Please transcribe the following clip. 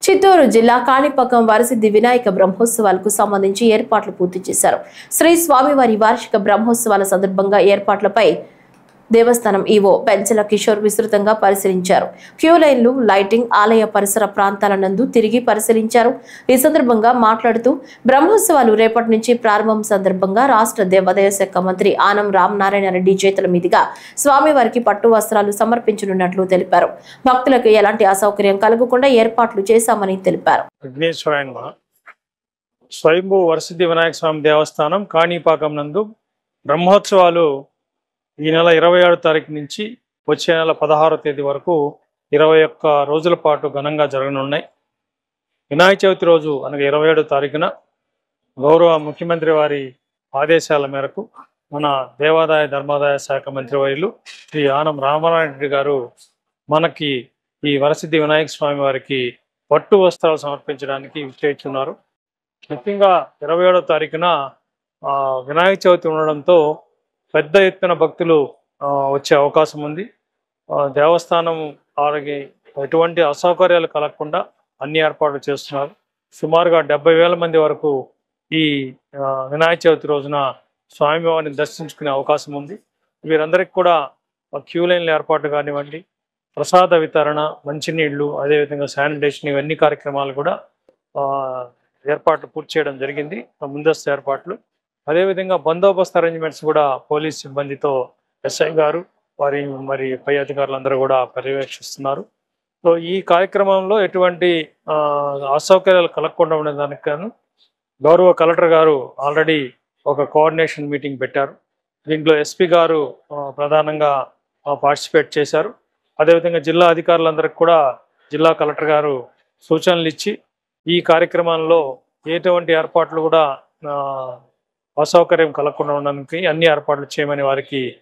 చిత్తూరు జిల్లా కాణిపాకం వరసిద్ధి వినాయక బ్రహ్మోత్సవాలకు సంబంధించి ఏర్పాట్లు పూర్తి చేశారు. శ్రీ స్వామివారి వార్షిక బ్రహ్మోత్సవాల సందర్భంగా ఏర్పాట్లపై దేవస్థానం ఈవో పెంచల కిషోర్ విస్తృతంగా పరిశీలించారు. క్యూ లైన్లు, లైటింగ్, ఆలయ పరిసర ప్రాంతాల నందు తిరిగి పరిశీలించారు. ఈ సందర్భంగా మాట్లాడుతూ బ్రహ్మోత్సవాలు రేపటి నుంచి ప్రారంభం సందర్భంగా రాష్ట్ర దేవాదాయ శాఖ మంత్రి ఆనం రామనారాయణ రెడ్డి చేతుల మీదుగా స్వామివారికి పట్టు వస్త్రాలు సమర్పించనున్నట్లు తెలిపారు. భక్తులకు ఎలాంటి అసౌకర్యం కలగకుండా ఏర్పాట్లు చేశామని తెలిపారు. స్వయంభూ వరసిద్ధి వినాయక స్వామి దేవస్థానం కాణిపాకం నందు బ్రహ్మోత్సవాలు ఈ నెల 27వ తారీఖు నుంచి వచ్చే నెల 16వ తేదీ వరకు 21 రోజుల పాటు ఘనంగా జరగనున్నాయి. వినాయక చవితి రోజు అనగా 27వ తారీఖున గౌరవ ముఖ్యమంత్రి వారి ఆదేశాల మేరకు మన దేవాదాయ ధర్మాదాయ శాఖ మంత్రివర్యులు శ్రీ ఆనం రామనారాయణ రెడ్డి గారు మనకి ఈ వరసిద్ధి వినాయక స్వామి వారికి పట్టు వస్త్రాలు సమర్పించడానికి విచ్చేస్తున్నారు. ముఖ్యంగా 27వ తారీఖున వినాయక చవితి ఉండడంతో పెద్ద ఎత్తున భక్తులు వచ్చే అవకాశం ఉంది. దేవస్థానం వారికి ఎటువంటి అసౌకర్యాలు కలగకుండా అన్ని ఏర్పాట్లు చేస్తున్నారు. సుమారుగా 70,000 మంది వరకు ఈ వినాయక చవితి రోజున స్వామివారిని దర్శించుకునే అవకాశం ఉంది. వీరందరికీ కూడా క్యూ లైన్ల ఏర్పాటు కానివ్వండి, ప్రసాద వితరణ, మంచినీళ్లు, అదేవిధంగా శానిటేషన్, ఇవన్నీ కార్యక్రమాలు కూడా ఏర్పాట్లు పూర్తి చేయడం జరిగింది. ముందస్తు ఏర్పాట్లు, అదేవిధంగా బందోబస్తు అరేంజ్మెంట్స్ కూడా పోలీస్ సిబ్బందితో ఎస్ఐ గారు మరి పై అధికారులందరూ కూడా పర్యవేక్షిస్తున్నారు. సో ఈ కార్యక్రమంలో ఎటువంటి అసౌకర్యాలు కలగకుండా ఉండేదానికి గాను గౌరవ కలెక్టర్ గారు ఆల్రెడీ ఒక కోఆర్డినేషన్ మీటింగ్ పెట్టారు. దీంట్లో ఎస్పీ గారు ప్రధానంగా పార్టిసిపేట్ చేశారు. అదేవిధంగా జిల్లా అధికారులందరికీ కూడా జిల్లా కలెక్టర్ గారు సూచనలు ఇచ్చి ఈ కార్యక్రమంలో ఎటువంటి ఏర్పాట్లు కూడా అసౌకర్యం కలగకుండా ఉండడానికి అన్ని ఏర్పాట్లు చేయమని వారికి